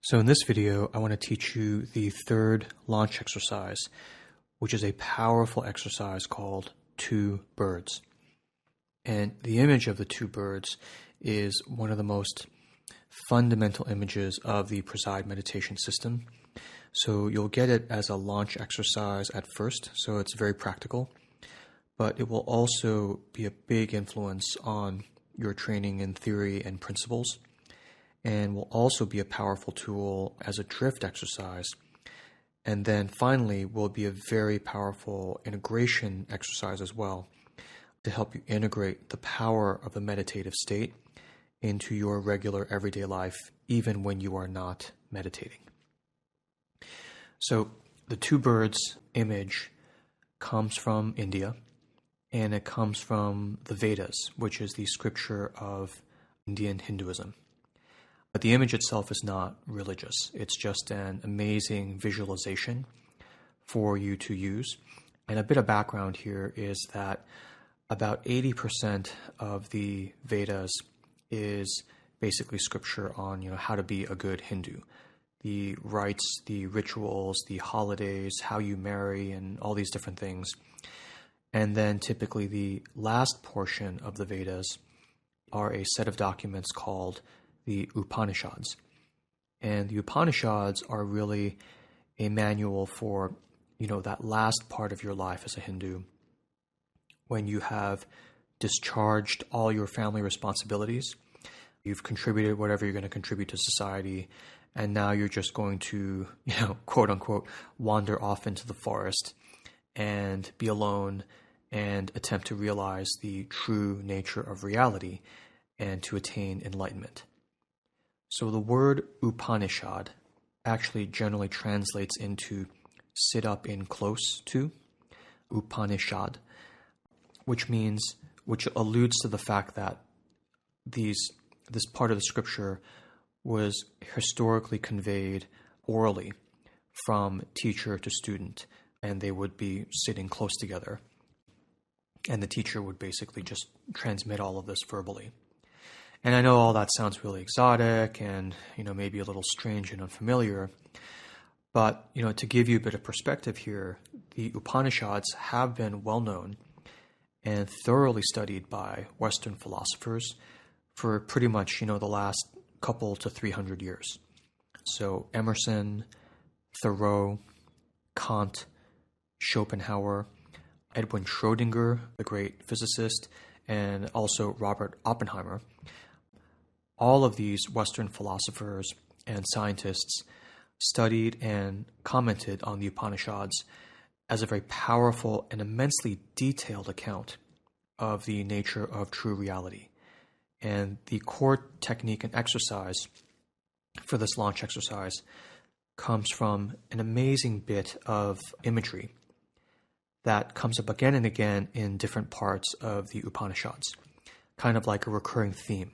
So in this video, I want to teach you the third launch exercise, which is a powerful exercise called two birds. And the image of the two birds is one of the most fundamental images of the Preside meditation system. So you'll get it as a launch exercise at first, so it's very practical, but it will also be a big influence on your training in theory and principles, and will also be a powerful tool as a drift exercise. And then finally will be a very powerful integration exercise as well to help you integrate the power of the meditative state into your regular everyday life, even when you are not meditating. So the two birds image comes from India, and it comes from the Vedas, which is the scripture of Indian Hinduism. But the image itself is not religious. It's just an amazing visualization for you to use. And a bit of background here is that about 80% of the Vedas is basically scripture on, how to be a good Hindu. The rites, the rituals, the holidays, how you marry, and all these different things. And then typically the last portion of the Vedas are a set of documents called the Upanishads. And the Upanishads are really a manual for, that last part of your life as a Hindu, when you have discharged all your family responsibilities, you've contributed whatever you're going to contribute to society, and now you're just going to, quote unquote, wander off into the forest and be alone and attempt to realize the true nature of reality and to attain enlightenment. So the word Upanishad actually generally translates into sit up in close to, Upanishad, which alludes to the fact that this part of the scripture was historically conveyed orally from teacher to student, and they would be sitting close together. And the teacher would basically just transmit all of this verbally. And I know all that sounds really exotic and, maybe a little strange and unfamiliar. But, to give you a bit of perspective here, the Upanishads have been well known and thoroughly studied by Western philosophers for pretty much, the last couple to 300 years. So Emerson, Thoreau, Kant, Schopenhauer, Edwin Schrödinger, the great physicist, and also Robert Oppenheimer. All of these Western philosophers and scientists studied and commented on the Upanishads as a very powerful and immensely detailed account of the nature of true reality. And the core technique and exercise for this launch exercise comes from an amazing bit of imagery that comes up again and again in different parts of the Upanishads, kind of like a recurring theme.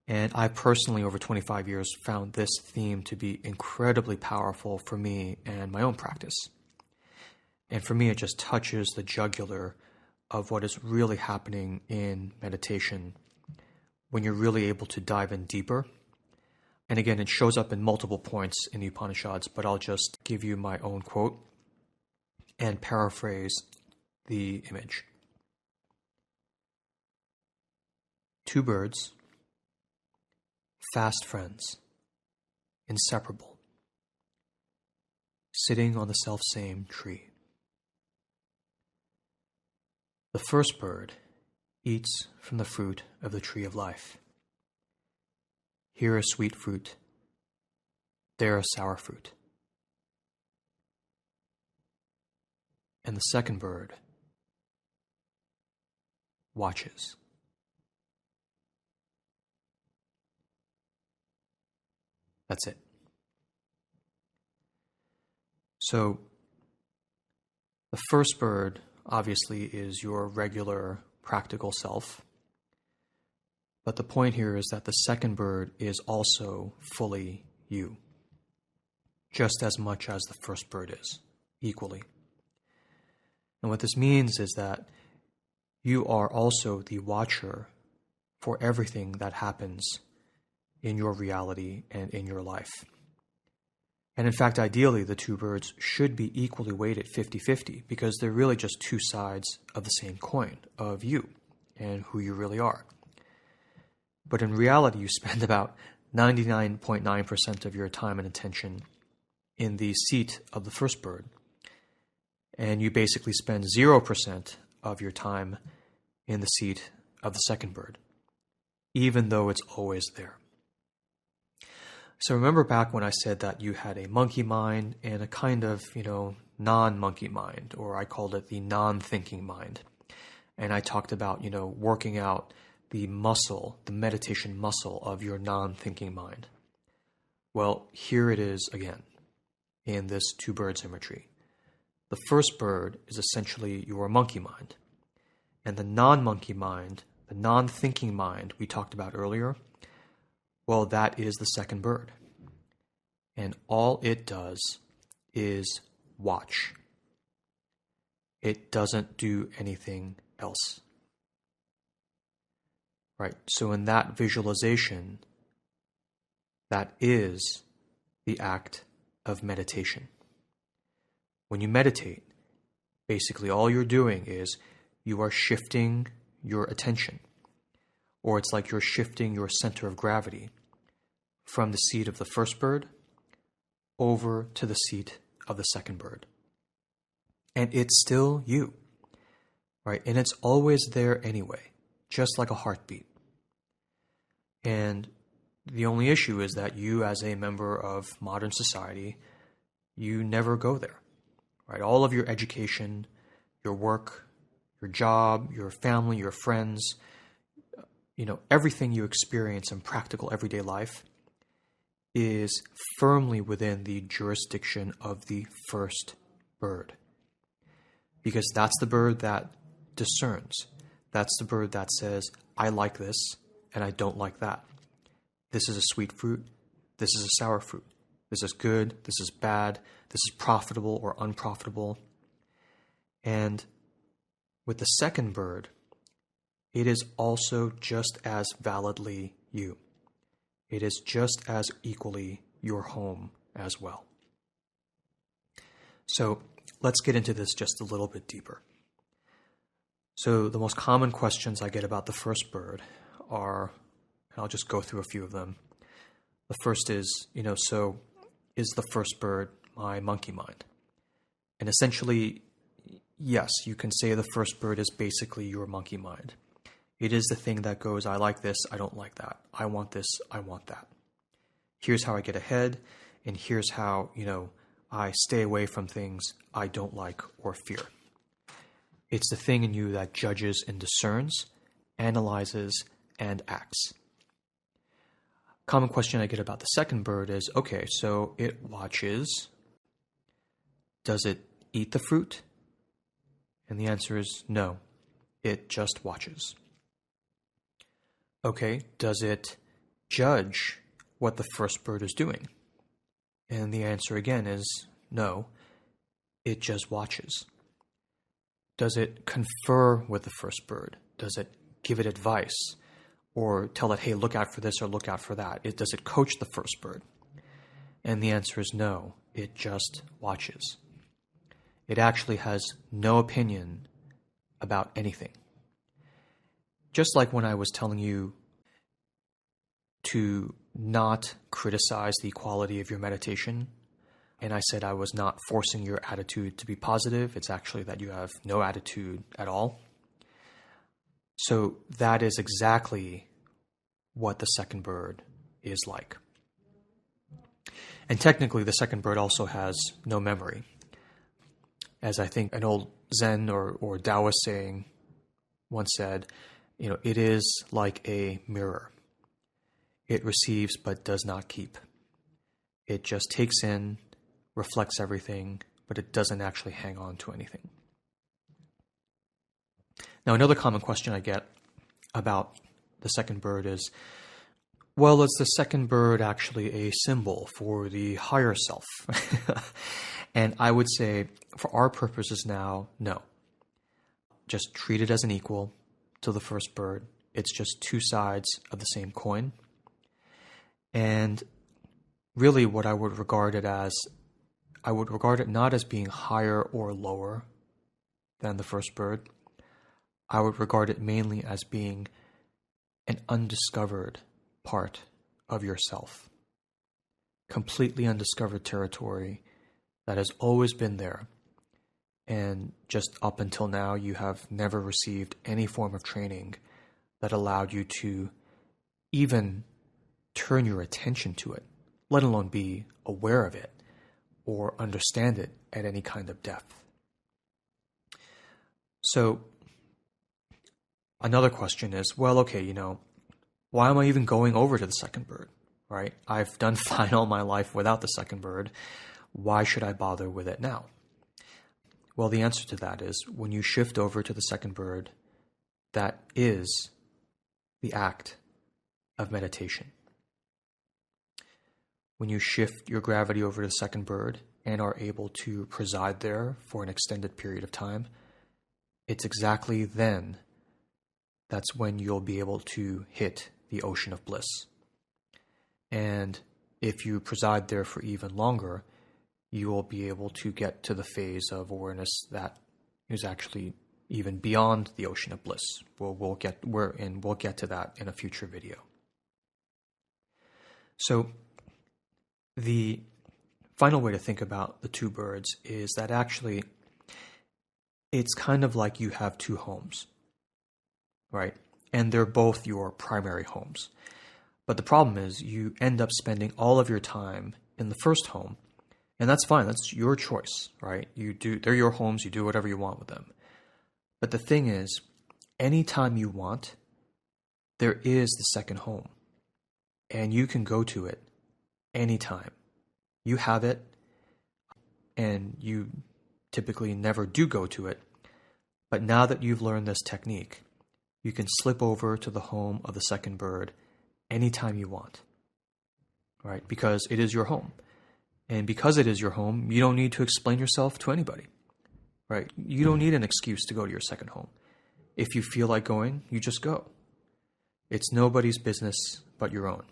And I personally, over 25 years, found this theme to be incredibly powerful for me and my own practice. And for me, it just touches the jugular of what is really happening in meditation when you're really able to dive in deeper. And again, it shows up in multiple points in the Upanishads, but I'll just give you my own quote and paraphrase the image. Two birds, fast friends, inseparable, sitting on the selfsame tree. The first bird eats from the fruit of the tree of life. Here a sweet fruit, there a sour fruit. And the second bird watches. That's it. So the first bird obviously is your regular practical self. But the point here is that the second bird is also fully you, just as much as the first bird is, equally. And what this means is that you are also the watcher for everything that happens in your reality and in your life. And in fact, ideally, the two birds should be equally weighted 50-50 because they're really just two sides of the same coin of you and who you really are. But in reality, you spend about 99.9% of your time and attention in the seat of the first bird, and you basically spend 0% of your time in the seat of the second bird, even though it's always there. So remember back when I said that you had a monkey mind and a kind of, non-monkey mind, or I called it the non-thinking mind. And I talked about, working out the muscle, the meditation muscle of your non-thinking mind. Well, here it is again in this two birds imagery. The first bird is essentially your monkey mind. And the non-monkey mind, the non-thinking mind we talked about earlier, well, that is the second bird. And all it does is watch. It doesn't do anything else. Right? So in that visualization, that is the act of meditation. When you meditate, basically all you're doing is you are shifting your attention, or it's like you're shifting your center of gravity from the seat of the first bird over to the seat of the second bird. And it's still you, right? And it's always there anyway, just like a heartbeat. And the only issue is that you, as a member of modern society, you never go there, right? All of your education, your work, your job, your family, your friends, everything you experience in practical everyday life is firmly within the jurisdiction of the first bird. Because that's the bird that discerns. That's the bird that says, I like this and I don't like that. This is a sweet fruit. This is a sour fruit. This is good. This is bad. This is profitable or unprofitable. And with the second bird, it is also just as validly you. It is just as equally your home as well. So let's get into this just a little bit deeper. So the most common questions I get about the first bird are, and I'll just go through a few of them. The first is, so is the first bird my monkey mind? And essentially, yes, you can say the first bird is basically your monkey mind. It is the thing that goes, I like this, I don't like that. I want this, I want that. Here's how I get ahead, and here's how, I stay away from things I don't like or fear. It's the thing in you that judges and discerns, analyzes, and acts. Common question I get about the second bird is, okay, so it watches. Does it eat the fruit? And the answer is no. It just watches. Okay, does it judge what the first bird is doing? And the answer again is no. It just watches. Does it confer with the first bird? Does it give it advice? Or tell it, hey, look out for this or look out for that? Does it coach the first bird? And the answer is no. It just watches. It actually has no opinion about anything. Just like when I was telling you to not criticize the quality of your meditation, and I said I was not forcing your attitude to be positive, it's actually that you have no attitude at all. So that is exactly what the second bird is like. And technically, the second bird also has no memory. As I think an old Zen or Taoist saying once said, it is like a mirror. It receives but does not keep. It just takes in, reflects everything, but it doesn't actually hang on to anything. Now, another common question I get about the second bird is, well, is the second bird actually a symbol for the higher self? And I would say, for our purposes now, no. Just treat it as an equal to the first bird. It's just two sides of the same coin. And really what I would regard it as, I would regard it not as being higher or lower than the first bird. I would regard it mainly as being an undiscovered part of yourself. Completely undiscovered territory that has always been there. And just up until now, you have never received any form of training that allowed you to even turn your attention to it, let alone be aware of it or understand it at any kind of depth. So another question is, well, okay, why am I even going over to the second bird, right? I've done fine all my life without the second bird. Why should I bother with it now? Well, the answer to that is when you shift over to the second bird, that is the act of meditation. When you shift your gravity over to the second bird and are able to preside there for an extended period of time, it's exactly then that's when you'll be able to hit the ocean of bliss. And if you preside there for even longer, you will be able to get to the phase of awareness that is actually even beyond the ocean of bliss. We'll get to that in a future video. So the final way to think about the two birds is that actually it's kind of like you have two homes, right? And they're both your primary homes. But the problem is you end up spending all of your time in the first home, and that's fine. That's your choice, right? They're your homes. You do whatever you want with them. But the thing is, anytime you want, there is the second home, and you can go to it anytime. You have it, and you typically never do go to it. But now that you've learned this technique, you can slip over to the home of the second bird anytime you want, right? Because it is your home. And because it is your home, you don't need to explain yourself to anybody, right? You don't need an excuse to go to your second home. If you feel like going, you just go. It's nobody's business but your own.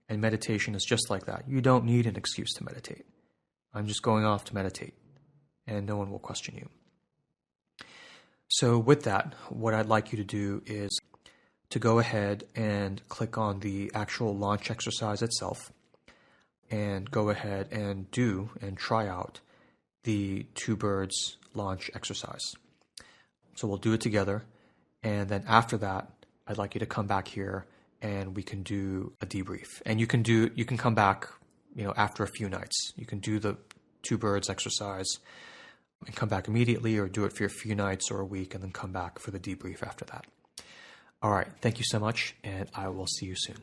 And meditation is just like that. You don't need an excuse to meditate. I'm just going off to meditate, and no one will question you. So with that, what I'd like you to do is to go ahead and click on the actual launch exercise itself and go ahead and do and try out the two birds launch exercise. So we'll do it together, and then after that, I'd like you to come back here and we can do a debrief. And you can come back, after a few nights. You can do the two birds exercise and come back immediately, or do it for a few nights or a week and then come back for the debrief after that. All right. Thank you so much, and I will see you soon.